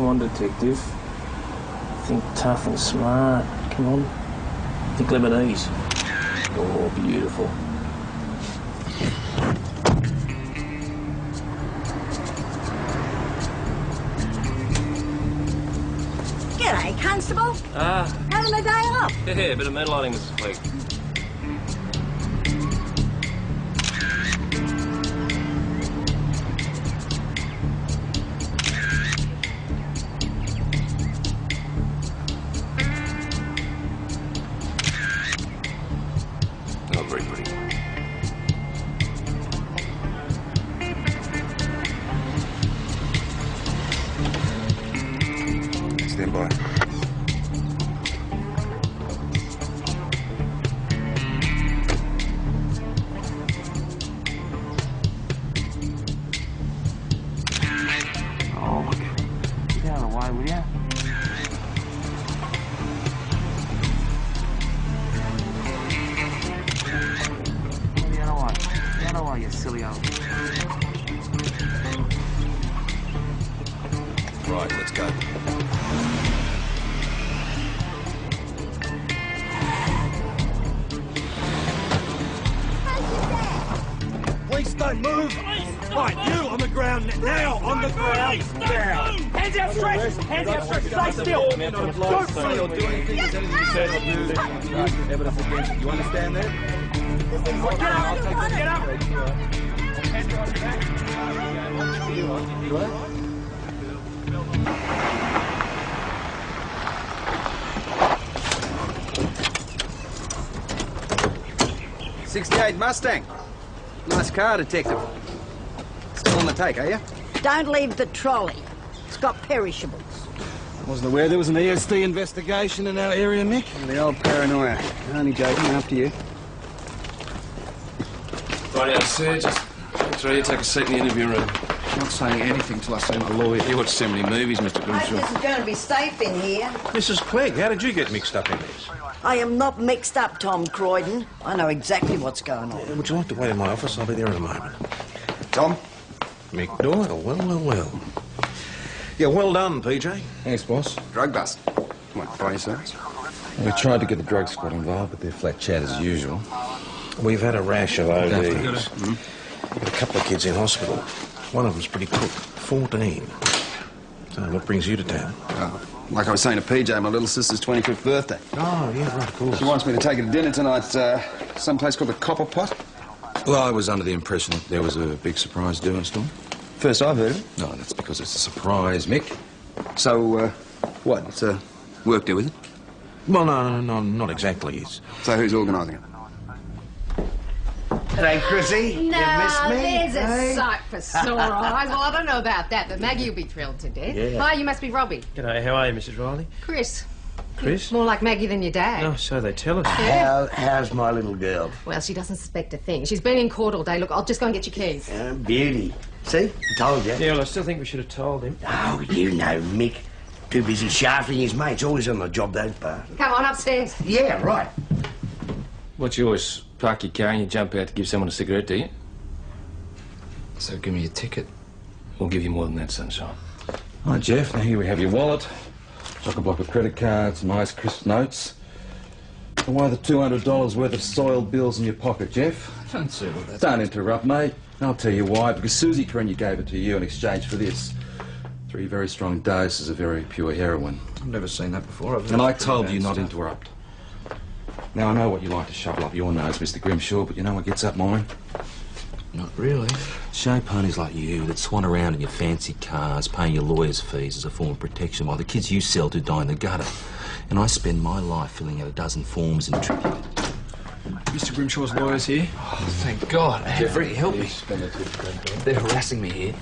on, detective. Think tough and smart. Come on. Think Lebanese. Oh, beautiful. G'day, Constable. Having a day off? Yeah, a bit of moonlighting this week. Not very pretty. Stand by. Oh, look. Get out of the way, will ya? Get out of the way. Get out of the way, you silly old... Right, let's go. Police don't move! Right, you on the ground now! On the ground now! Hands outstretched! Hands outstretched! Stay still! Don't say or do anything that's anything you said or do that you use evidence against you. You understand that? Get up! Get up! Hands behind your back. You what? 68 Mustang. Nice car, Detective. Still on the take, are you? Don't leave the trolley. It's got perishables. Wasn't aware there was an ESD investigation in our area, Mick. The old paranoia. Only joking, after you. Right, sir. Just come through. Take a seat in the interview room. I'm not saying anything till I see my lawyer. You watch so many movies, Mr. I Grimshaw. hope this is going to be safe in here. Mrs. Clegg, how did you get mixed up in this? I am not mixed up, Tom Croydon. I know exactly what's going on. Would you like to wait in my office? I'll be there in a moment. Tom? Mick Doyle, well. Yeah, well done, PJ. Thanks, boss. Drug bust. What, by yourselves? We tried to get the drug squad involved, but they're flat chat as usual. We've had a rash of ODs. Got a couple of kids in hospital. One of them's pretty cooked. 14. So what brings you to town? Oh, like I was saying to PJ, my little sister's 25th birthday. Oh, yeah, right, of course. She wants me to take her to dinner tonight, someplace called the Copper Pot. Well, I was under the impression that there was a big surprise doing, Storm. First I've heard of it. No, that's because it's a surprise, Mick. So, what? It's a work do with it? Well, no, not exactly. It's... So who's organising it? G'day, Chrissy. No, you missed me? there's a sight for sore eyes. Well, I don't know about that, but Maggie will be thrilled to death. Yeah. Hi, you must be Robbie. G'day, how are you, Mrs. Riley? Chris. Chris? More like Maggie than your dad. Oh, so they tell us. How's my little girl? Well, she doesn't suspect a thing. She's been in court all day. Look, I'll just go and get your keys. Beauty. See? I told you. Yeah, well, I still think we should have told him. Oh, you know Mick. Too busy shafting his mates. Always on the job, those bastards. Come on, upstairs. Yeah, right. What, you always park your car and you jump out to give someone a cigarette, do you? So give me a ticket. We'll give you more than that, sunshine. Hi, Jeff. Now here we have your wallet, chock-a-block of credit cards, some nice crisp notes. And why the $200 worth of soiled bills in your pocket, Jeff? Don't say all that. Don't interrupt, mate. I'll tell you why. Because Susie Trenier gave it to you in exchange for this. 3 very strong doses of very pure heroin. I've never seen that before. And I told you not to interrupt. Now, I know what you like to shovel up your nose, Mr. Grimshaw, but you know what gets up mine? Not really. Show ponies like you that swan around in your fancy cars, paying your lawyers' fees as a form of protection while the kids you sell to die in the gutter. And I spend my life filling out a dozen forms in tribute. Mr. Grimshaw's lawyer's here. Oh, thank God. Jeffrey, help me. They're harassing me here.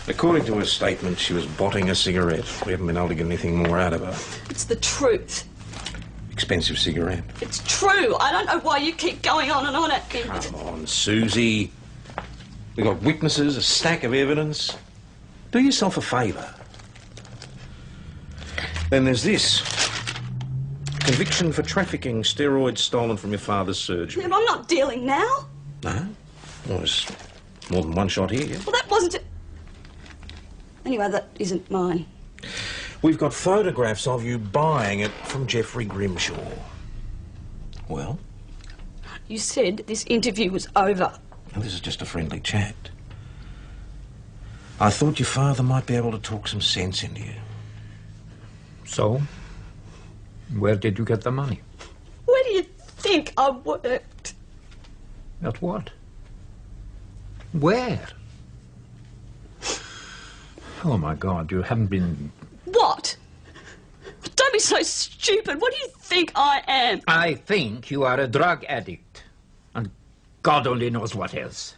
According to her statement, she was botting a cigarette. We haven't been able to get anything more out of her. It's the truth. Expensive cigarette. It's true. I don't know why you keep going on and on at me. Come on, Susie. We've got witnesses, a stack of evidence. Do yourself a favour. Then there's this. Conviction for trafficking steroids stolen from your father's surgery. I'm not dealing now. No? Well, there's more than one shot here. Well, that wasn't it. Anyway, that isn't mine. We've got photographs of you buying it from Jeffrey Grimshaw. Well? You said this interview was over. Well, this is just a friendly chat. I thought your father might be able to talk some sense into you. So? Where did you get the money? Where do you think I worked? At what? Where? Oh, my God, you haven't been... What? Don't be so stupid. What do you think I am? I think you are a drug addict. And God only knows what else.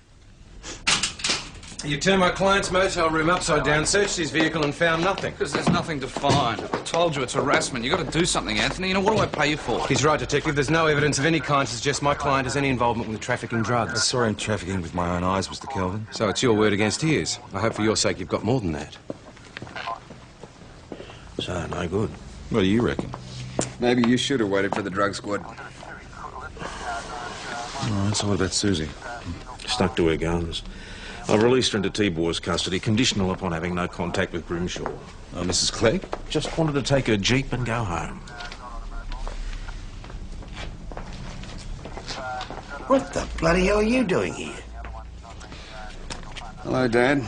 You turned my client's motel room upside down, searched his vehicle and found nothing. Because there's nothing to find. I told you it's harassment. You've got to do something, Anthony. You know, what do I pay you for? He's right, Detective. There's no evidence of any kind to suggest my client has any involvement with trafficking drugs. I saw him trafficking with my own eyes, Mr. Kelvin. So it's your word against his. I hope for your sake you've got more than that. So, no good. What do you reckon? Maybe you should have waited for the drug squad. All right, so what about Susie? Stuck to her guns. I've released her into T-Boy's custody, conditional upon having no contact with Grimshaw. Oh, Mrs. Clegg? Just wanted to take her Jeep and go home. What the bloody hell are you doing here? Hello, Dad.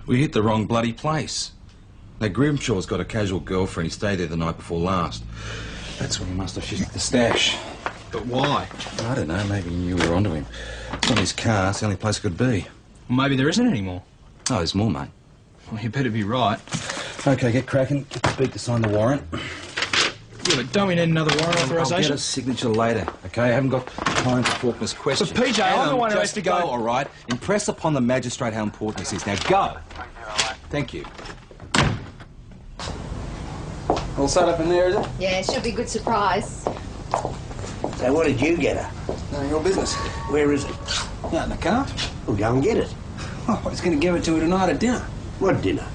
We hit the wrong bloody place. Now, Grimshaw's got a casual girlfriend. He stayed there the night before last. That's when he must have shifted the stash. But why? I don't know, maybe he knew we were onto him. It's on his car, it's the only place it could be. Well, maybe there isn't any more. Oh, there's more, mate. Well, you better be right. OK, get cracking. Get the beak to sign the warrant. Yeah, but don't we need another warrant I'll authorisation? get a signature later, OK? I haven't got time for Faulkner's questions. But, PJ, I'm the one who has to go. All right? Impress upon the magistrate how important this is. Now, go. Thank you. All set up in there, is it? Yeah, it should be a good surprise. So what did you get her? None of your business. Where is it? Out in the car. We'll go and get it. Oh, I was going to give it to her tonight at dinner. What dinner?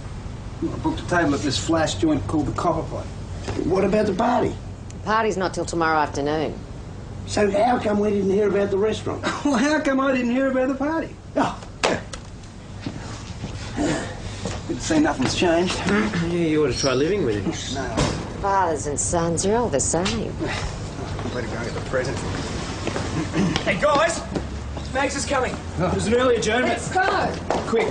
I booked a table at this flash joint called the Copper Pot. What about the party? The party's not till tomorrow afternoon. So how come we didn't hear about the restaurant? Well, how come I didn't hear about the party? Oh. Good to see nothing's changed. Yeah, you ought to try living with him. No. Fathers and sons are all the same. Better go get the present. Hey, guys! Mags is coming. There's an early adjournment. Let's go. Quick.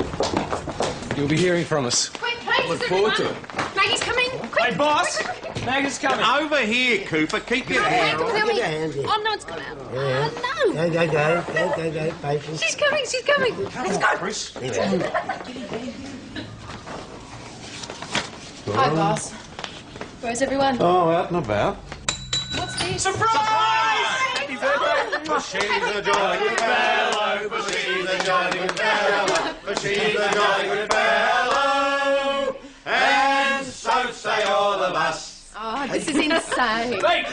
You'll be hearing from us. Quick, please, Look forward to it. Maggie's coming. Quick. Hey, boss! Mag is coming. Over here, Cooper. Keep your hand on. Get your hands in. Oh, no, it's come out. Yeah. Oh, no. Go, patience. She's coming, she's coming. Let's go. Chris. Hi, boss. Where's everyone? Oh, out and about. What's this? Surprise! Happy birthday! For she's a jolly good fellow, for she's a jolly good fellow, for she's a jolly good fellow, and so say all of us. Oh, this is insane. Hey!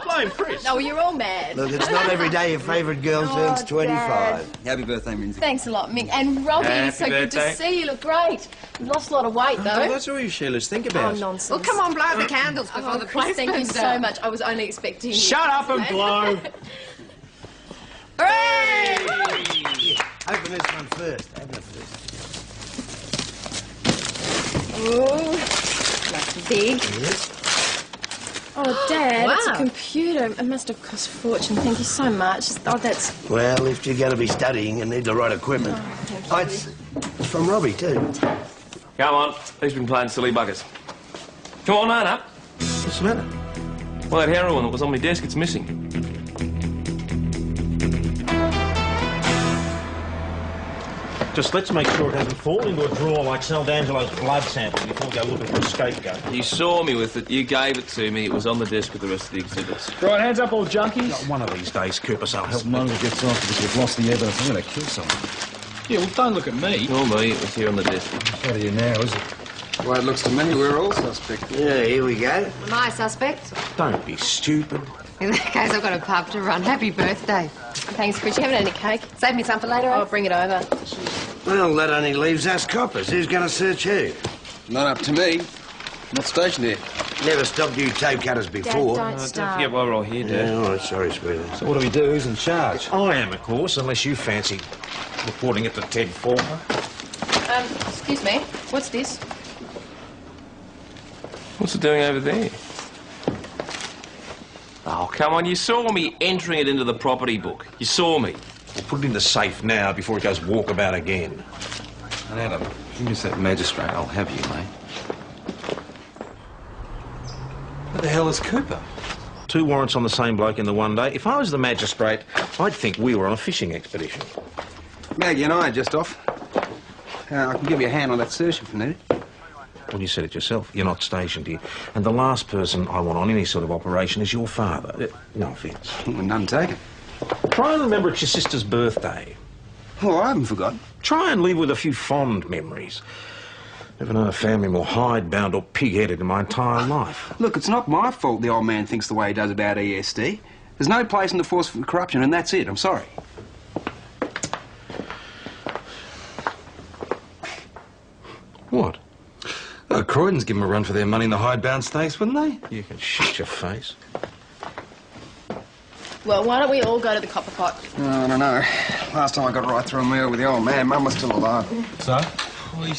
Blame Chris. No, you're all mad. Look, it's not every day your favourite girl turns 25. Dad. Happy birthday, Minzy. Thanks a lot, Mick. And Robbie, Happy so good to birthday. see you. Look great. You lost a lot of weight, though. Oh, that's all you Sheilas think Oh, about. nonsense. Well, come on, blow out the candles before Oh, the Chris, place thank you burns so down. much. I was only expecting you. Shut up and blow! Hooray! Open this one first. Open it first. Ooh, that's big. Yes. Oh, Dad, it's a Wow. computer. It must have cost a fortune. Thank you so much. Oh, that's... Well, if you're going to be studying and need the right equipment. Oh, it's from Robbie, too. Come on. He's been playing silly buggers. Come on, man up. What's the matter? Well, that heroin that was on my desk, it's missing. Just let's make sure it hasn't fallen into a drawer like Saldangelo's blood sample before we go looking for a scapegoat. You saw me with it. You gave it to me. It was on the desk with the rest of the exhibits. Right, hands up, all junkies. One of these days, Cooper, so help me. None of it gets off because we've lost the evidence. I'm going to kill someone. Yeah, well, don't look at me. Nor me. It was here on the desk. What are you now, is it? The way it looks to me, we're all suspect. Yeah, here we go. Am I a suspect? Don't be stupid. In that case, I've got a pub to run. Happy birthday. Thanks, Chris. You haven't had any cake? Save me some for later. I'll bring it over. Well, that only leaves us coppers. Who's going to search who? Not up to me. Not stationed here. Never stopped you tape cutters before. Dad, don't Don't start. forget why we're all here, Dad. Yeah, all right, sorry, sweetheart. So what do we do? Who's in charge? I am, of course, unless you fancy reporting it to Ted Faulkner. Excuse me. What's this? What's it doing over there? Oh, come on, you saw me entering it into the property book. You saw me. We'll put it in the safe now before it goes walkabout again. And Adam, give me that magistrate, I'll have you, mate. What the hell is Cooper? 2 warrants on the same bloke in the one day. If I was the magistrate, I'd think we were on a fishing expedition. Maggie and I are just off. I can give you a hand on that search if you need it. Well, you said it yourself. You're not stationed here. And the last person I want on any sort of operation is your father. No offence. None taken. Try and remember it's your sister's birthday. Oh, I haven't forgotten. Try and live with a few fond memories. Never known a family more hidebound or pig-headed in my entire life. Look, it's not my fault the old man thinks the way he does about ESD. There's no place in the force for corruption, and that's it. I'm sorry. What? Oh, Croydon's give them a run for their money in the hidebound stakes, wouldn't they? You can shut your face. Well, why don't we all go to the copper pot? Oh, I don't know. Last time I got right through a meal with the old man, Mum was still alive. So? Well, he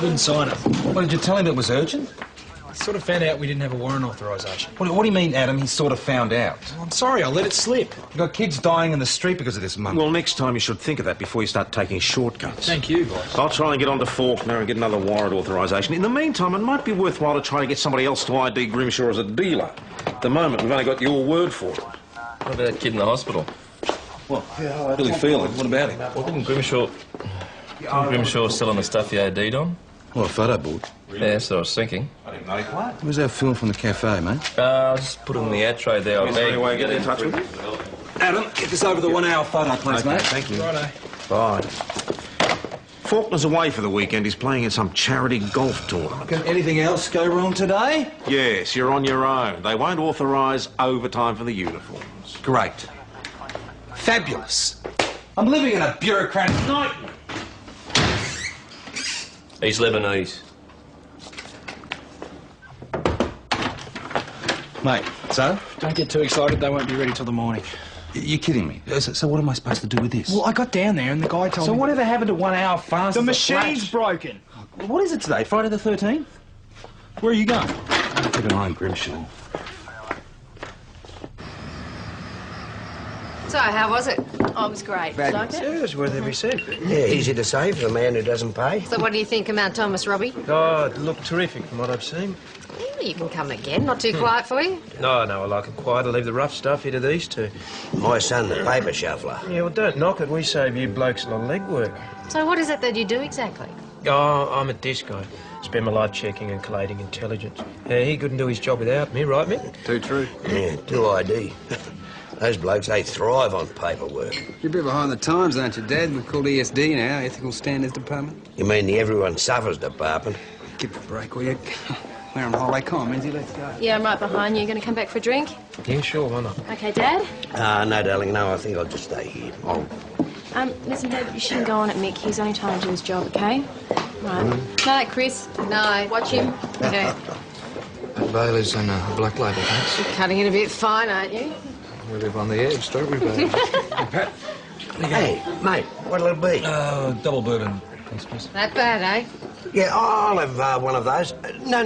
wouldn't sign it. What, did you tell him it was urgent? He sort of found out we didn't have a warrant authorisation. What do you mean, Adam, he sort of found out? Well, I'm sorry, I let it slip. You've got kids dying in the street because of this, Mum. Well, next time you should think of that before you start taking shortcuts. Thank you, boss. I'll try and get on to Faulkner and get another warrant authorisation. In the meantime, it might be worthwhile to try to get somebody else to ID Grimshaw as a dealer. At the moment, we've only got your word for it. What about that kid in the hospital? What? Billy Phelan. What about him? Well, didn't Grimshaw still on the stuff he OD'd on? Well, a photo board. Yeah, that's what I was thinking. Where's our film from the cafe, mate? I'll just put it in the ad tray there. Is there any way to get in touch with you? Adam, get this over the 1 hour photo, please, Okay, mate. thank you. Righto. Bye. Faulkner's away for the weekend. He's playing in some charity golf tournament. Can anything else go wrong today? Yes, you're on your own. They won't authorise overtime for the uniforms. Great. Fabulous. I'm living in a bureaucratic nightmare. He's Lebanese. Mate, so? Don't get too excited, they won't be ready till the morning. You're kidding me. So what am I supposed to do with this? Well, I got down there and the guy told me... So whatever happened to 1 hour fast? The machine's broken. What is it today? Friday the 13th? Where are you going? I'll keep an eye on Grimshaw. So, how was it? Oh, it was great. Did you like it? Yeah, it's worth every cent. Yeah, easy to say for the man who doesn't pay. So what do you think of Mount Thomas, Robbie? Oh, it looked terrific from what I've seen. You can come again. Not too quiet for you? No, I like it quiet. I leave the rough stuff here to these two. My son, the paper shuffler. Yeah, well, don't knock it. We save you blokes a lot of legwork. So what is it that you do exactly? Oh, I'm a desk guy. Spend my life checking and collating intelligence. He couldn't do his job without me, right, Mick? Too true. Yeah, too ID. Those blokes, they thrive on paperwork. You're a bit behind the times, aren't you, Dad? We're called ESD now, Ethical Standards Department. You mean the Everyone Suffers department? Give it a break, will you? We're on holiday. Come on, Menzie, let's go. Yeah, I'm right behind you. Going to come back for a drink? Yeah, sure, why not? Okay, Dad? No, darling, no, I think I'll just stay here. Listen, Dad, you shouldn't go on at Mick. He's only trying to do his job, okay? Right. Know that, Chris? No. Watch him. Okay. Bailey's on a black label, thanks. You're cutting it a bit fine, aren't you? We live on the edge, don't we, Bailey? Hey, mate, what'll it be? Double bourbon, please. That bad, eh? Yeah, I'll have one of those. No.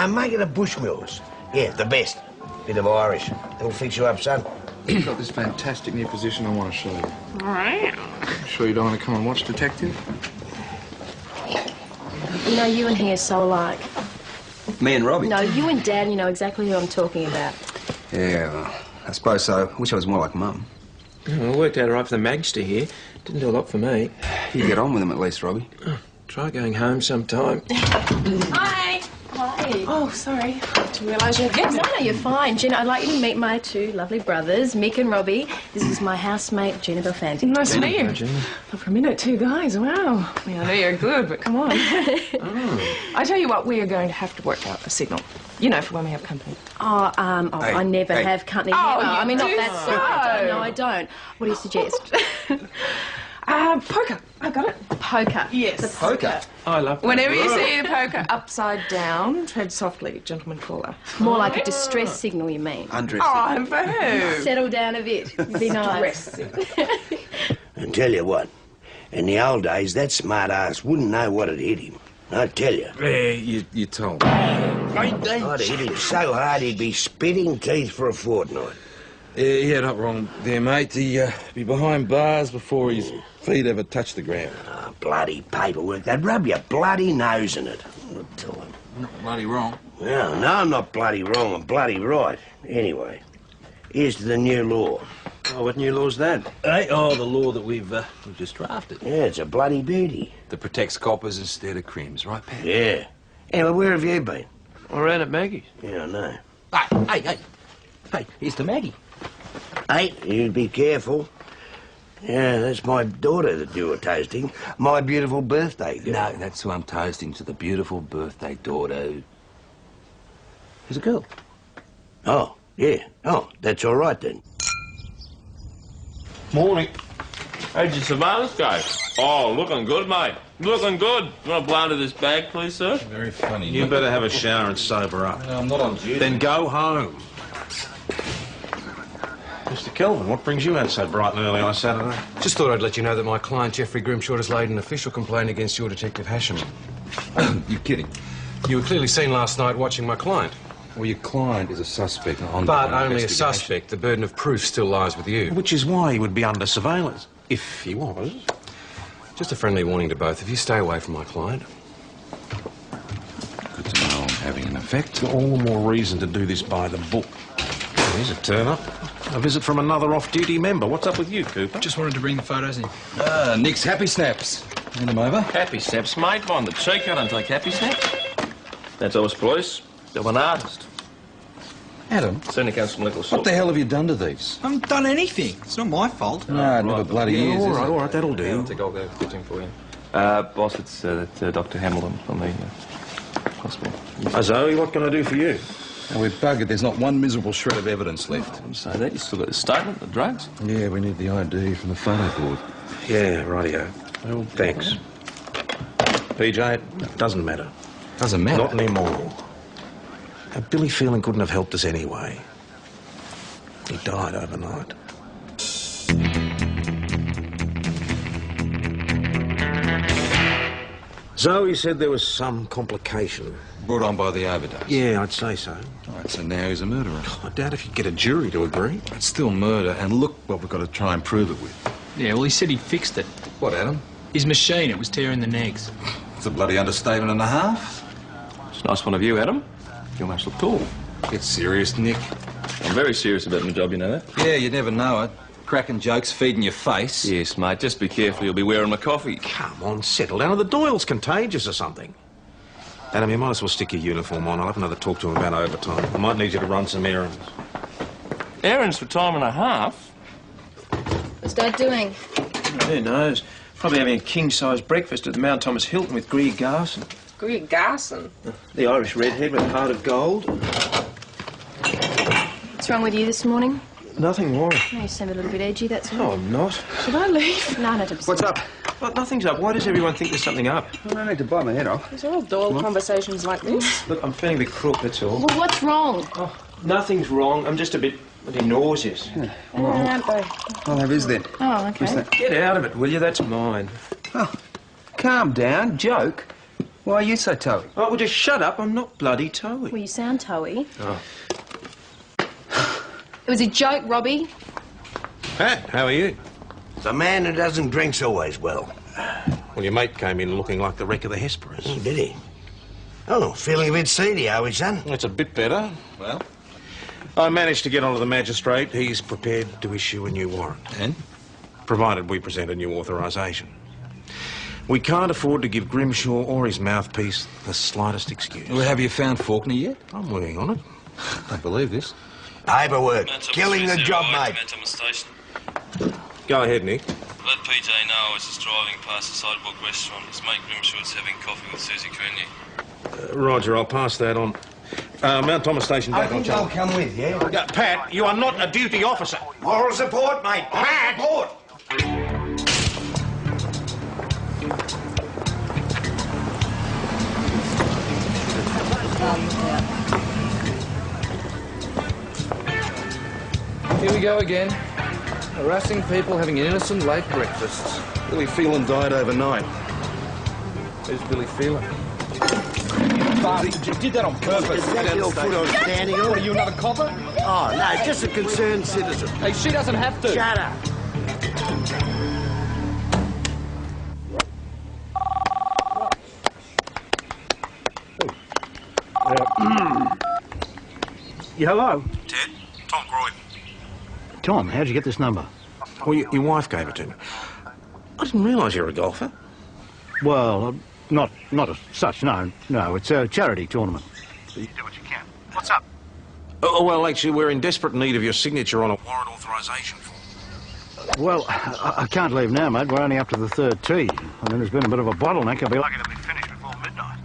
Make it a Bushmills. Yeah, the best. Bit of Irish. It'll fix you up, son. I've got this fantastic new position I want to show you. All right. Sure you don't want to come and watch Detective? You know, you and he are so alike. Me and Robbie? No, you and Dad, you know exactly who I'm talking about. Yeah, well, I suppose so. Wish I was more like Mum. Well, it worked out all right for the mags to hear. Didn't do a lot for me. You get on with him at least, Robbie. Try going home sometime. Hi. Hi. Oh, sorry. I didn't realise you had guests. No, you're fine. Gina, I'd like you to meet my two lovely brothers, Mick and Robbie. This is my housemate, Gina Belfanti. Nice to meet you. Gina. Well, for a minute, two guys. Wow. I mean, I know you're good, but come on. I tell you what, we are going to have to work out a signal. You know, for when we have company. I never have company. Oh, never. you I mean, not do that sort. I don't. What do you suggest? Poker. I got it. Poker. Yes. The poker. I love that. Whenever you see a poker upside down, tread softly, gentleman caller. More like a distress signal, you mean? Undress. Oh, and for who? Settle down a bit. Be nice. And tell you what, in the old days, that smart ass wouldn't know what had hit him. I tell you. Yeah, you told me. I'd hit him so hard he'd be spitting teeth for a fortnight. Yeah, not wrong there, mate. He'd be behind bars before his feet ever touch the ground. Oh, bloody paperwork. They'd rub your bloody nose in it. I'll tell him. Not bloody wrong. Well, no, I'm not bloody wrong. I'm bloody right. Anyway, here's to the new law. Oh, what new law's that? Hey, oh, the law that we've just drafted. Yeah, it's a bloody beauty. That protects coppers instead of crims, right, Pat? Yeah. Anyway, where have you been? Around at Maggie's. Yeah, I know. Hey, here's to Maggie. Hey, you be careful. Yeah, that's my daughter that you were toasting. My beautiful birthday girl. No, that's who I'm toasting, to the beautiful birthday daughter. Who's a girl? Oh, yeah. Oh, that's all right then. Morning. How'd your surveillance go? Oh, looking good, mate. Looking good. You want to blow into this bag, please, sir? Very funny. You better have a shower and sober up. No, I'm not on duty. Then go home. Mr. Kelvin, what brings you out so bright and early on a Saturday? Just thought I'd let you know that my client, Jeffrey Grimshaw, has laid an official complaint against your Detective Hashem. You're kidding. You were clearly seen last night watching my client. Well, your client is a suspect. But only a suspect. The burden of proof still lies with you. Which is why he would be under surveillance, if he was. Just a friendly warning to both of you. Stay away from my client. Good to know I'm having an effect. All the more reason to do this by the book. Here's a turn-up. A visit from another off-duty member. What's up with you, Cooper? Just wanted to bring the photos in. Nick's Happy Snaps. Hand them over. Happy snaps, mate. On the cheek, I don't take happy snaps. That's us police. They're an artist. Adam? Send account some liquor. What the hell have you done to these? I haven't done anything. It's not my fault. No, it never bloody is. All right, that'll do. I think I'll go fitting for you. Boss, it's Dr. Hamilton from the hospital. Zoe, what can I do for you? Now, we're buggered. There's not one miserable shred of evidence left. I wouldn't say that. You still got the statement, the drugs. Yeah, we need the ID from the photo board. Yeah, rightio. Well, thanks. PJ, it doesn't matter. Doesn't matter? Not anymore. Billy Phelan couldn't have helped us anyway. He died overnight. Zoe said there was some complication. Brought on by the overdose? Yeah, I'd say so. All right, so now he's a murderer. I doubt if you'd get a jury to agree. It's still murder, and look what we've got to try and prove it with. Yeah, well, he said he fixed it. What, Adam? His machine, it was tearing the negs. It's a bloody understatement and a half. It's a nice one of you, Adam. You must look tall. Get serious, Nick. I'm very serious about my job, you know that? Yeah, you never know it. Cracking jokes, feeding your face. Yes, mate. Just be careful. You'll be wearing my coffee. Come on, settle down. The Doyle's contagious or something. Adam, you might as well stick your uniform on. I'll have another talk to him about overtime. I might need you to run some errands. Errands for time and a half? What's Dad doing? Who knows? Probably having a king-size breakfast at the Mount Thomas Hilton with Greer Garson. Greer Garson? The Irish redhead with a heart of gold. What's wrong with you this morning? Nothing wrong. No, you seem a little bit edgy, that's all. No, I'm not. Should I leave? No, don't be What's up? Well, nothing's up. Why does everyone think there's something up? I don't need to bite my head off. These are all Doyle conversations like this. Look, I'm feeling a bit crook, that's all. Well, what's wrong? Oh, nothing's wrong. I'm just a bit nauseous. Yeah. Aren't they? I'll have his then. Oh, okay. What's that? Get out of it, will you? That's mine. Oh, calm down. Joke. Why are you so toey? Oh, well, just shut up. I'm not bloody toey. Well, you sound toey. Oh. It was a joke, Robbie. Pat, how are you? The man who doesn't drink's always well. Well, your mate came in looking like the wreck of the Hesperus. Oh, did he? Oh, feeling a bit seedy, are we, son? It's a bit better. Well? I managed to get onto the magistrate. He's prepared to issue a new warrant. And? Provided we present a new authorisation. We can't afford to give Grimshaw or his mouthpiece the slightest excuse. Well, have you found Faulkner yet? I'm working on it. Don't believe this. Paperwork. Killing the job, mate. Go ahead, Nick. Let PJ know as he's driving past the sidewalk restaurant. His mate Grimshaw's having coffee with Susie Cooney. Roger, I'll pass that on. Mount Thomas Station back on I'll come with you. Pat, you are not a duty officer. Moral support, mate. Pat! Support. Here we go again. Harassing people having an innocent late breakfast. Billy Phelan died overnight. Who's Billy Phelan? bastard. You did that on purpose. That little foot I was standing on. What, are you another copper? Oh, no, just a concerned citizen. Hey, she doesn't have to. Shut up. Yeah, hello? Ted, Tom Croydon. Tom, how'd you get this number? Well, your wife gave it to me. I didn't realise you were a golfer. Well, not as such, no. No, it's a charity tournament. You do what you can. What's up? Oh, well, actually, we're in desperate need of your signature on a warrant authorisation form. Well, I can't leave now, mate. We're only up to the third tee. I mean, there's been a bit of a bottleneck. I'll be lucky to be finished before midnight.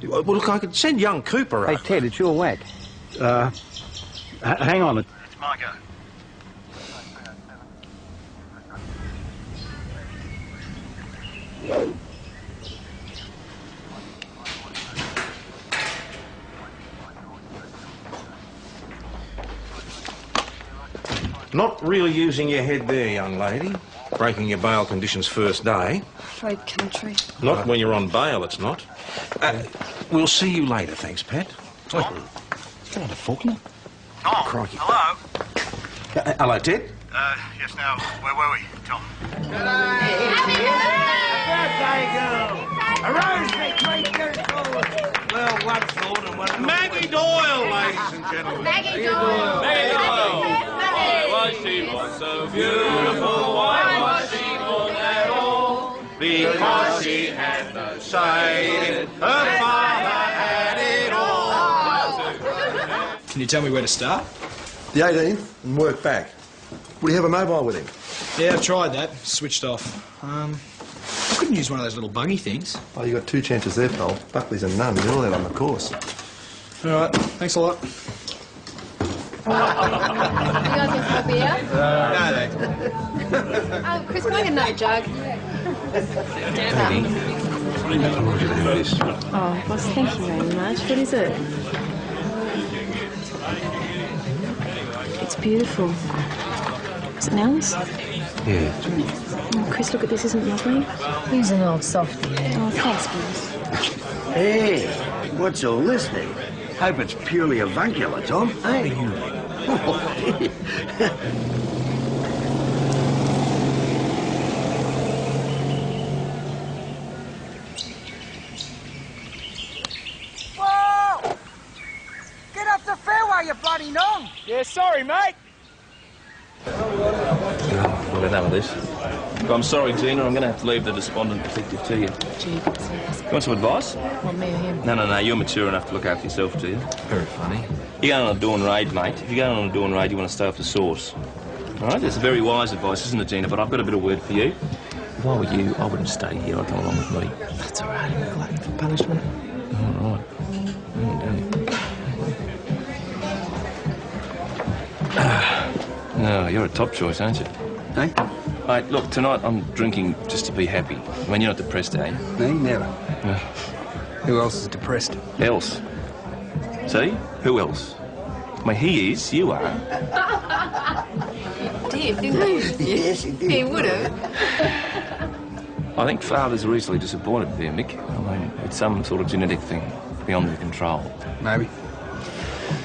Well, look, I could send young Cooper. Hey, Ted, it's your whack. Hang on. It's my go. Not really using your head there, young lady. Breaking your bail conditions first day. Free country. Not when you're on bail, it's not. We'll see you later, thanks, Pat. Tom? Can I have a Faulkner? Oh, crikey. Hello? Hello, Ted. Yes, now, where were we, Tom? Birthday girl! A rose me, great girl! Well, one thought and one... Maggie Doyle, ladies and gentlemen. Maggie Doyle. Maggie Doyle. Why was she born so beautiful? Why was she born at all? Because she had no sight, her father had it all. Can you tell me where to start? The 18th and work back. Would he have a mobile with him? Yeah, I've tried that. Switched off. I couldn't use one of those little buggy things. Oh, you got two chances there, pal. Buckley's a nun. You're all out on the course. All right. Thanks a lot. You guys want some beer? No, thanks. Oh, Chris, can I get another jug? Oh, boss, thank you very much. What is it? It's beautiful. Is it Nels? Yeah. Oh, Chris, look at this. Isn't it lovely? Who's an old softie? Oh, thanks, boss. Hey, what's all this then? Hope it's purely avuncular, Tom. Hey. Whoa! Get off the fairway, you bloody nong! Yeah, sorry, mate. We'll get done with this. Well, I'm sorry, Gina. I'm going to have to leave the despondent detective to you. Gee, You want some advice? Want me or him? No. You're mature enough to look after yourself, do you? Very funny. You're going on a dawn raid, mate. If you're going on a dawn raid, you want to stay off the source. All right? That's very wise advice, isn't it, Gina? But I've got a bit of word for you. If I were you, I wouldn't stay here. I'd come along with me. That's all right. I'm glad for punishment. All right. No, you're a top choice, aren't you? Hey? Mate, look, tonight I'm drinking just to be happy. I mean, you're not depressed, are you? Me? Never. No. Who else is depressed? Else? See? Who else? I mean, he is, you are. He did, didn't he? Yes, he did. He would have. I think fathers are easily disappointed there, Mick. I mean, it's some sort of genetic thing beyond their control. Maybe.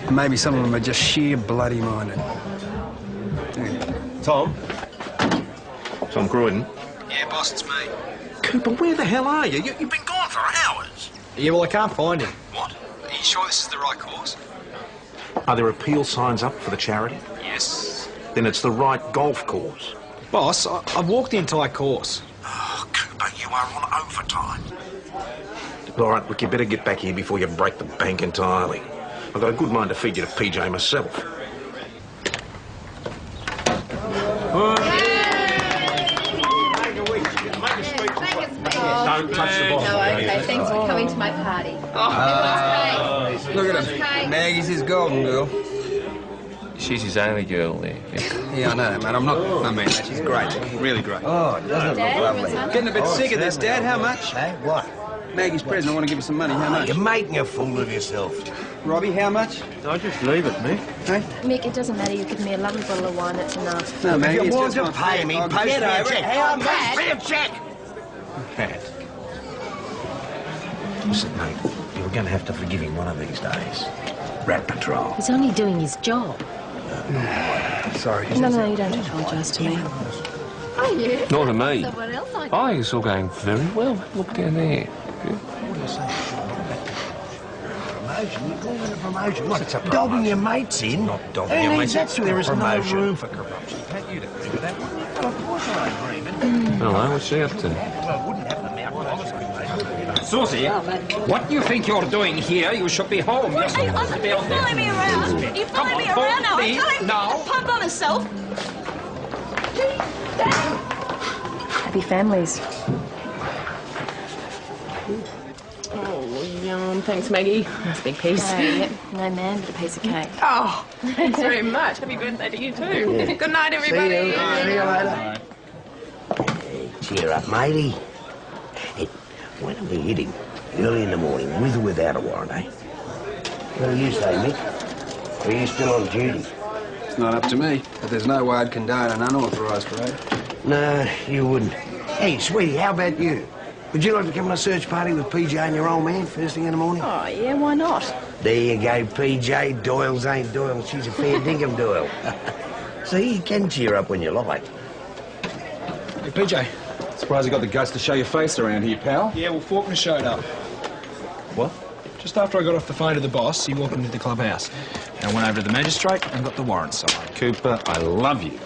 Maybe some of them are just sheer bloody-minded. Tom? Tom Croydon? Yeah, boss, it's me. Cooper, where the hell are you? You've been gone for hours. Yeah, well, I can't find him. What? Are you sure this is the right course? Are there appeal signs up for the charity? Yes. Then it's the right golf course. Boss, I've walked the entire course. Oh, Cooper, you are on overtime. All right, look, you better get back here before you break the bank entirely. I've got a good mind to feed you to PJ myself. Don't touch the bottle. No, okay. Thanks for coming to my party. Look at him. Maggie's his golden girl. She's his only girl there. Yeah, I know that, mate. I mean that. She's great. Really great. Oh, doesn't it look lovely? Getting a bit sick of this, Dad. How much? Hey, what? Maggie's present. I want to give her some money. How much? You're making a fool of yourself. Robbie, how much? I'll just leave it, Mick. Hey? Mick, it doesn't matter. You've given me a lovely bottle of wine. That's enough. No, Maggie, If it's you want just to my pay me, I'll post me get a over check. it. How much? Pat. Pay a check. Pat. Listen, mate, you're going to have to forgive him one of these days. Rat Patrol. He's only doing his job. Sorry. No, you don't apologise to me. Oh, yeah? Not to me. Someone else I I think it's all going very well. Look down there. Good. What do you say? Promotion? You're calling it a promotion? What, it's a dobbing your mates in? Not dobbing your mates. That's there is no promotion. room for corruption. Can't you agree with that one? Well, of course I agree, but... Hello, what's she up to? Well, it wouldn't happen now, honestly, mate. Susie, what you think you're doing here? You should be home. You're supposed to be on You're following me around. You're following me around now. please. I'm telling No. Pump on herself. Happy families. Oh, yum. Thanks, Maggie. That's a big piece. Oh, yep. No man, but a piece of cake. Oh, thanks very much. Happy birthday to you, too. Yeah. Good night, everybody. See you later. Hey, cheer up, matey. Hey, when are we hitting? Early in the morning, with or without a warrant, eh? What do you say, Mick? Are you still on duty? It's not up to me, but there's no way I'd condone an unauthorised raid. No, you wouldn't. Hey, sweetie, how about you? Would you like to come on a search party with PJ and your old man first thing in the morning? Oh, yeah, why not? There you go, PJ. Doyle's ain't Doyle. She's a fair dinkum Doyle. See, you can cheer up when you like. Hey, PJ. Surprised you got the guts to show your face around here, pal. Yeah, well, Faulkner showed up. What? Just after I got off the phone to the boss, he walked into the clubhouse. And I went over to the magistrate and got the warrant signed. Cooper, I love you.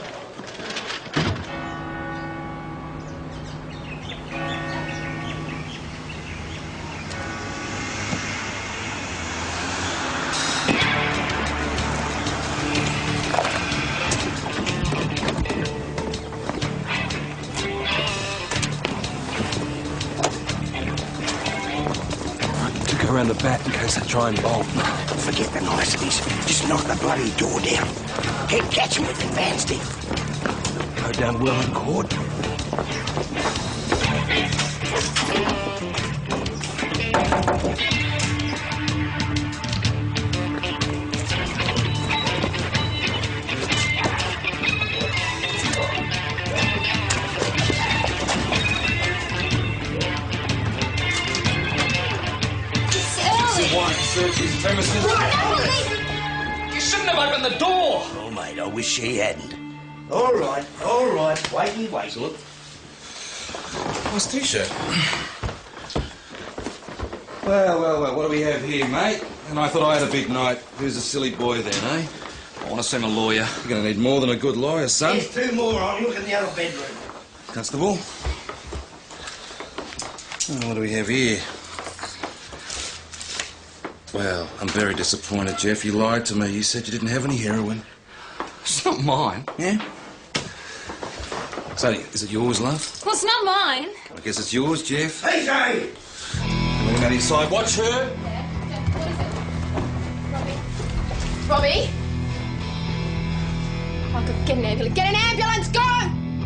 Around the back in case they try and bolt. Forget the niceties. Just knock the bloody door down. Hey, catch him with the van stick. Go down well in court. You shouldn't have opened the door. Oh, mate, I wish she hadn't. All right. Wakey, wakey. Nice T-shirt. Well, what do we have here, mate? And I thought I had a big night. Who's the silly boy then, eh? I want to see my lawyer. You're going to need more than a good lawyer, son. There's two more on. Look in the other bedroom. Constable. What do we have here? Well, I'm very disappointed, Jeff. You lied to me. You said you didn't have any heroin. It's not mine. Yeah? So, is it yours, love? Well, it's not mine. I guess it's yours, Jeff. PJ! Looking at his side. Watch her. Robbie? Oh, God, get an ambulance. Get an ambulance! Go!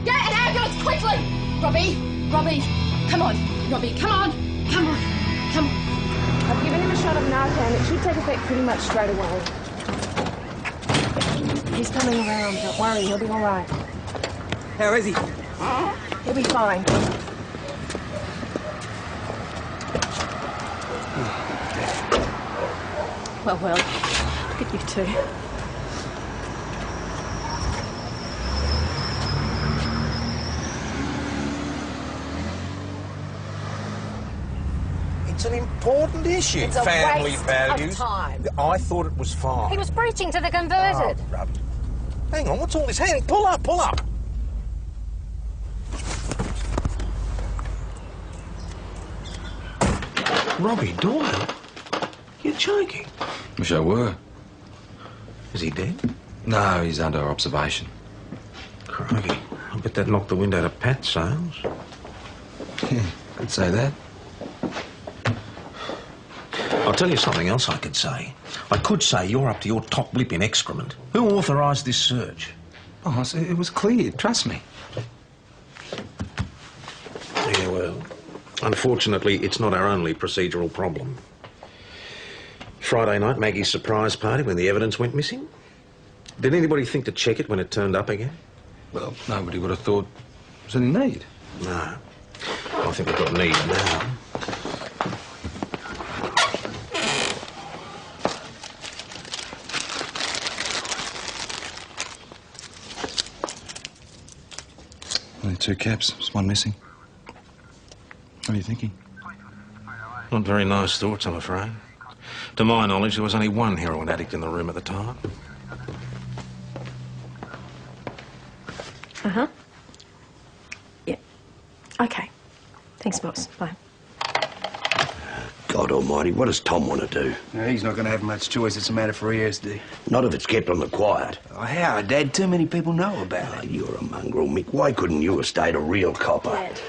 Get an ambulance quickly! Robbie, come on. Robbie, come on. Come on. I've given him a shot of Narcan. It should take effect pretty much straight away. He's coming around. Don't worry, he'll be all right. How is he? He'll be fine. Well, look at you two. It's an important issue. It's a Family waste values. of time. I thought it was fine. He was preaching to the converted. Oh, rubbish. Hang on, what's all this? Hang on, pull up. Robbie Doyle? You're joking. Wish I were. Is he dead? No, he's under observation. Crikey. I bet that knocked the wind out of Pat's sails. Yeah, could say that. I'll tell you something else I could say. I could say you're up to your top lip in excrement. Who authorised this search? Oh, it was clear. Trust me. Yeah, well, unfortunately, it's not our only procedural problem. Friday night, Maggie's surprise party when the evidence went missing. Did anybody think to check it when it turned up again? Well, nobody would have thought there was any need. No. I think we've got need now. Only 2 caps, just one missing. What are you thinking? Not very nice thoughts, I'm afraid. To my knowledge, there was only one heroin addict in the room at the time. Uh-huh. Yeah. Okay. Thanks, boss. Bye. God almighty, what does Tom want to do? No, he's not going to have much choice. It's a matter for ESD. Not if it's kept on the quiet. Oh, how, Dad? Too many people know about it. You're a mongrel, Mick. Why couldn't you have stayed a real copper? Dad.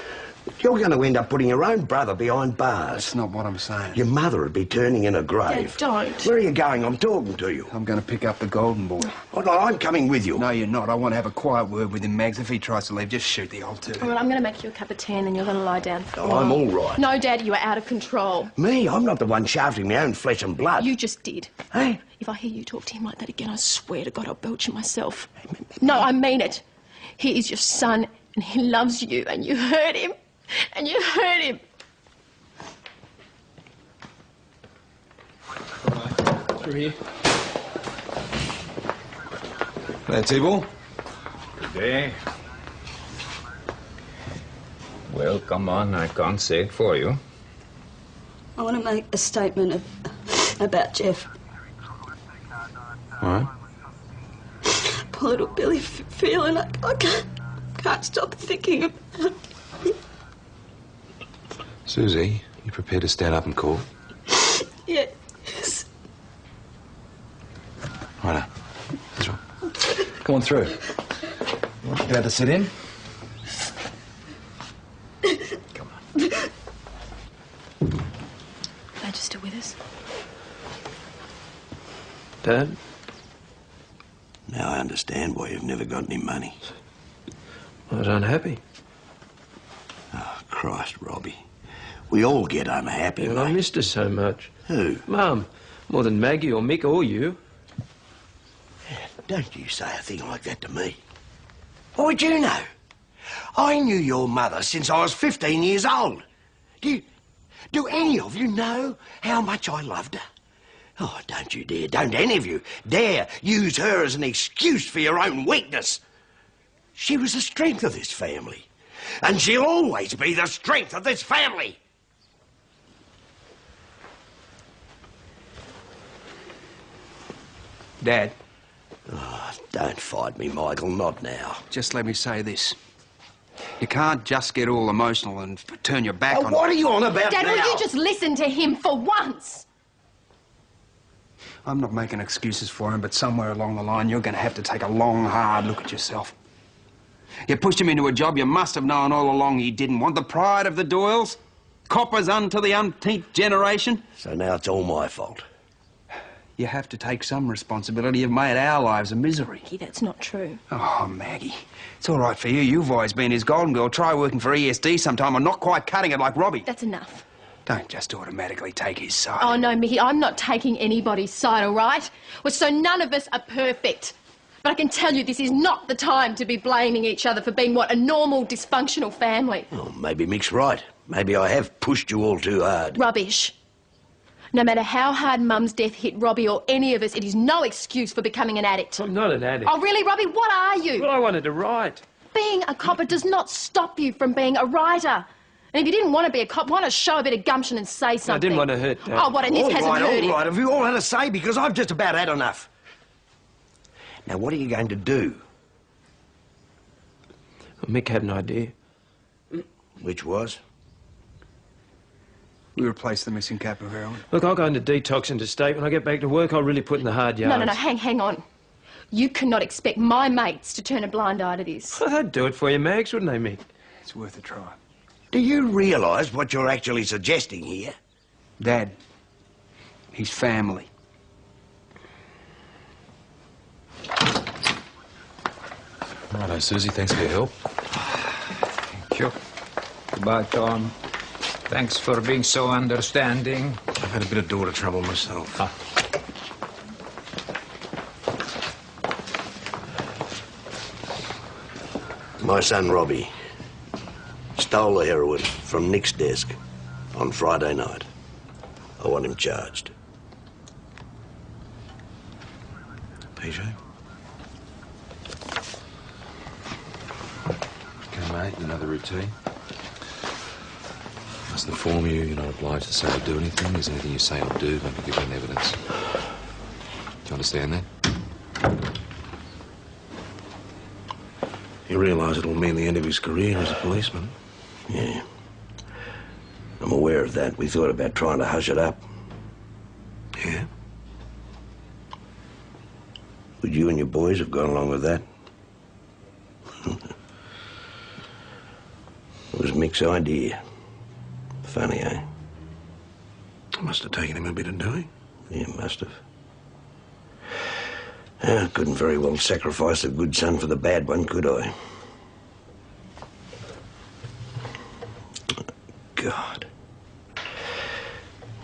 You're going to end up putting your own brother behind bars. That's not what I'm saying. Your mother would be turning in a grave. Dad, don't. Where are you going? I'm talking to you. I'm going to pick up the golden boy. Well, I'm coming with you. No, you're not. I want to have a quiet word with him, Mags. If he tries to leave, just shoot the old turd. All right, I'm going to make you a cup of tea and then you're going to lie down for a while. I'm all right. No, Dad, you are out of control. Me? I'm not the one shafting my own flesh and blood. You just did. Hey? If I hear you talk to him like that again, I swear to God I'll belch you myself. No, I mean it. He is your son and he loves you and you hurt him. And you hurt him. Through here. There, T-Ball. Good day. Well, come on, I can't say it for you. I want to make a statement about Jeff. All right. Poor little Billy feeling I can't stop thinking about him. Susie, you prepared to stand up in court? Yes. Right. That's right. Come on through. You about to sit in? Come on. Glad you're still with us. Dad? Now I understand why you've never got any money. I was unhappy. Oh, Christ, Robbie. We all get unhappy, But mate. I missed her so much. Who? Mum. More than Maggie or Mick or you. Don't you say a thing like that to me. What would you know? I knew your mother since I was 15 years old. Do any of you know how much I loved her? Oh, don't you dare, don't any of you dare use her as an excuse for your own weakness. She was the strength of this family. And she'll always be the strength of this family. Dad. Oh, don't fight me, Michael, not now. Just let me say this. You can't just get all emotional and turn your back on... What are you on about Dad, now? will you just listen to him for once? I'm not making excuses for him, but somewhere along the line, you're going to have to take a long, hard look at yourself. You pushed him into a job you must have known all along he didn't want. The pride of the Doyles. Coppers unto the umpteenth generation. So now it's all my fault. You have to take some responsibility. You've made our lives a misery. Mickey, that's not true. Oh, Maggie. It's all right for you. You've always been his golden girl. Try working for ESD sometime and not quite cutting it like Robbie. That's enough. Don't just automatically take his side. Oh, no, Mickey, I'm not taking anybody's side, all right? Well, so none of us are perfect. But I can tell you this is not the time to be blaming each other for being, what, a normal, dysfunctional family. Oh, maybe Mick's right. Maybe I have pushed you all too hard. Rubbish. No matter how hard Mum's death hit Robbie or any of us, it is no excuse for becoming an addict. I'm not an addict. Oh, really, Robbie? What are you? Well, I wanted to write. Being a copper does not stop you from being a writer. And if you didn't want to be a cop, why not show a bit of gumption and say something? I didn't want to hurt Dad. Oh, what, and this hasn't hurt him? All right, have you all had a say? Because I've just about had enough. Now, what are you going to do? Well, Mick had an idea. Which was? We replaced the missing cap of heroin. Look, I'll go into detox into state. When I get back to work, I'll really put in the hard yards. No, hang on. You cannot expect my mates to turn a blind eye to this. Well, they'd do it for you, Mags, wouldn't they, Mick? It's worth a try. Do you realise what you're actually suggesting here? Dad, he's family. Righto, Susie, thanks for your help. Thank you. Goodbye, Tom. Thanks for being so understanding. I've had a bit of daughter trouble myself. My son, Robbie, stole the heroin from Nick's desk on Friday night. I want him charged. PJ? Okay, mate. mate. You know the routine. I must inform you, you're not obliged to say or do anything. There's anything you say or do won't be given evidence. Do you understand that? You realise it'll mean the end of his career as a policeman? Yeah. I'm aware of that. We thought about trying to hush it up. Yeah? Would you and your boys have gone along with that? It was Mick's idea. Funny, eh? Must have taken him a bit of doing. Yeah, must have. I couldn't very well sacrifice the good son for the bad one, could I? God.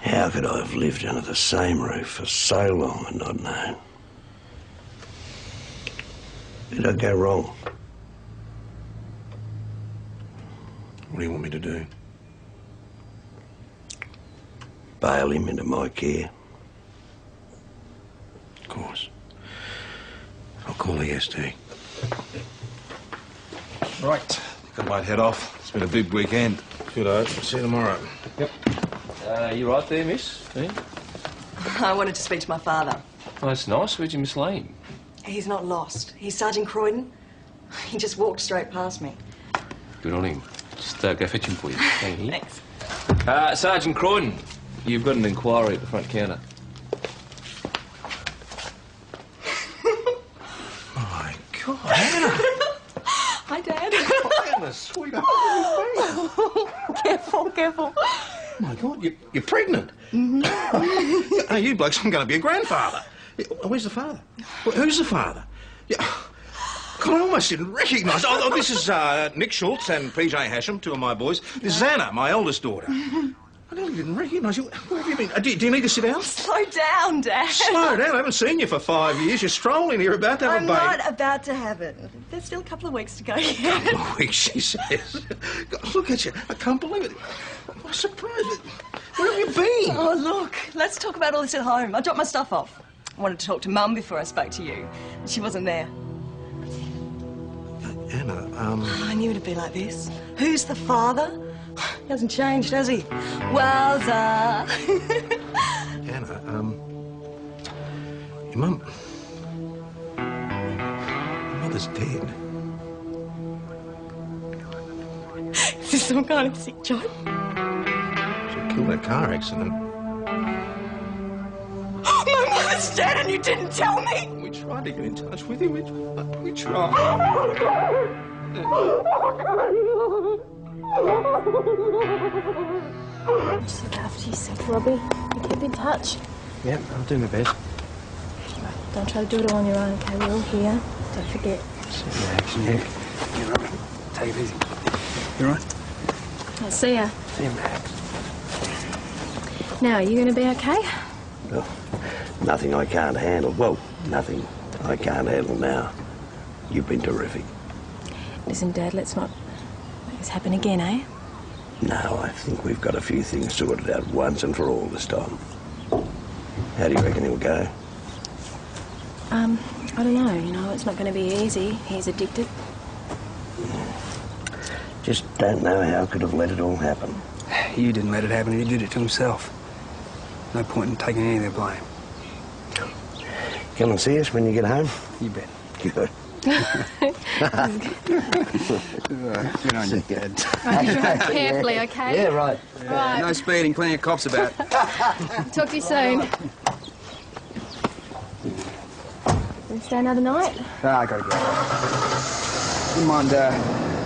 How could I have lived under the same roof for so long and not known? Did I go wrong? What do you want me to do? Bail him into my care. Of course. I'll call the EST. Right, I might head off. It's been a big weekend. Good, see you tomorrow. Yep. You right there, miss? Yeah? I wanted to speak to my father. Oh, that's nice. Where'd you mislay him? He's not lost. He's Sergeant Croydon. He just walked straight past me. Good on him. Just go fetch him for you. Thank you. Thanks. Sergeant Croydon, you've got an inquiry at the front counter. My God, Anna! Hi, Dad. Anna, sweetheart. Careful, careful. Oh, my God, you're pregnant. Mm-hmm. Hey, you blokes, I'm going to be a grandfather. Where's the father? Who's the father? Yeah. God, I almost didn't recognise. Oh, this is Nick Schultz and PJ Hasham, two of my boys. This is Anna, my eldest daughter. I nearly didn't recognise you. Where have you been? Do you need to sit down? Slow down, Dad. Slow down. I haven't seen you for 5 years. You're strolling here about to have I'm a baby. not about to have it. There's still a couple of weeks to go yet. Couple of weeks, she says. God, look at you. I can't believe it. I'm surprised. Where have you been? Oh, look. Let's talk about all this at home. I dropped my stuff off. I wanted to talk to Mum before I spoke to you. She wasn't there. Anna, I knew it'd be like this. Who's the father? He hasn't changed, has he? Wowza. Anna, your mum... Your mother's dead. Is this some kind of sick joke? She killed in a car accident. My mother's dead and you didn't tell me? We tried to get in touch with you. We tried. Just look after yourself, Robbie. You keep in touch. Yep, I'll do my best. Don't try to do it all on your own, okay? We're all here. Don't forget. See you action, Nick. Yeah, Robin. Take it easy. You all right? I'll see ya. See you, Max. Now, are you going to be okay? Oh, nothing I can't handle. Well, nothing I can't handle now. You've been terrific. Listen, Dad, let's not make this happen again, eh? No, I think we've got a few things sorted out once and for all this time. How do you reckon he'll go? I don't know, you know, it's not going to be easy. He's addicted. Just don't know how could have let it all happen. You didn't let it happen. He did it to himself. No point in taking any of the blame. Come and see us when you get home? You bet. Good. Good on you, Dad. Drive carefully, okay? Yeah, right. Right. No speeding, plenty of cops about. Talk to you soon. Gonna stay another night? I gotta go. Wouldn't mind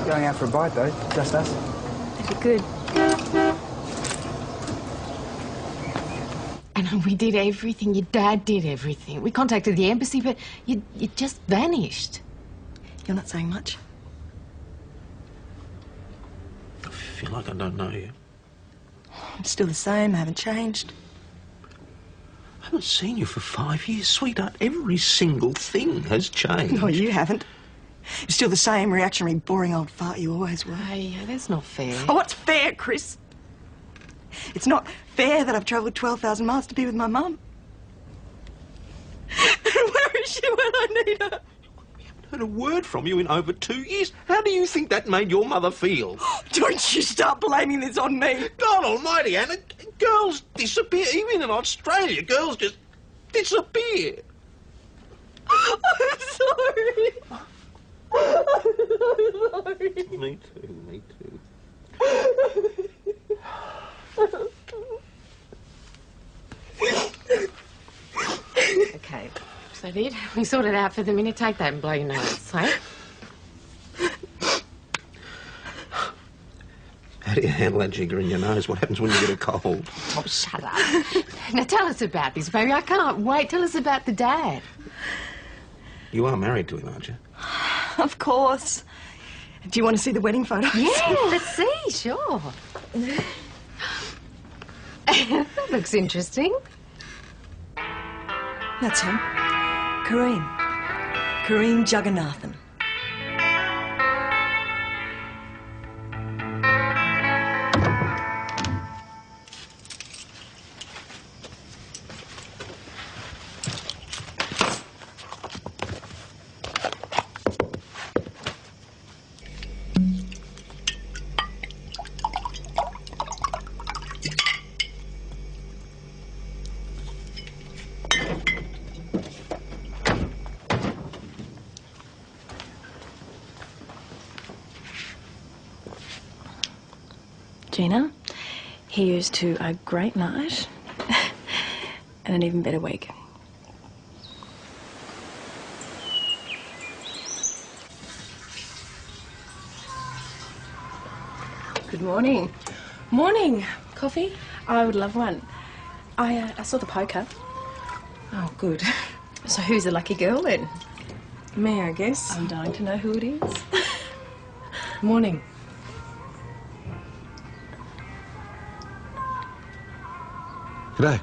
going out for a bite, though. Just us. That'd be good. And we did everything. Your dad did everything. We contacted the embassy, but you just vanished. You're not saying much. I feel like I don't know you. I'm still the same. I haven't changed. I haven't seen you for 5 years, sweetheart. Every single thing has changed. No, you haven't. You're still the same reactionary, boring old fart you always were. Hey, that's not fair. Oh, what's fair, Chris? It's not fair that I've travelled 12,000 miles to be with my mum. Where is she when I need her? heard a word from you in over 2 years. How do you think that made your mother feel? Don't you start blaming this on me. God almighty, Anna. Girls disappear. Even in Australia, girls just disappear. I'm sorry. I'm sorry. Me too, me too. Okay, so did we sort it out for the minute? Take that and blow your nose, hey? How do you handle that jigger in your nose? What happens when you get a cold? Oh, shut up. Now tell us about this, baby. I can't wait. Tell us about the dad. You are married to him, aren't you? Of course. Do you want to see the wedding photos? Yeah, let's see, sure. That looks interesting. That's him. Kareem. Kareem Jagannathan. Gina, here's to a great night and an even better week. Good morning. Morning. Coffee? I would love one. I saw the poker. Oh, good. So who's the lucky girl then? Me, I guess. I'm dying to know who it is. Morning. G'day.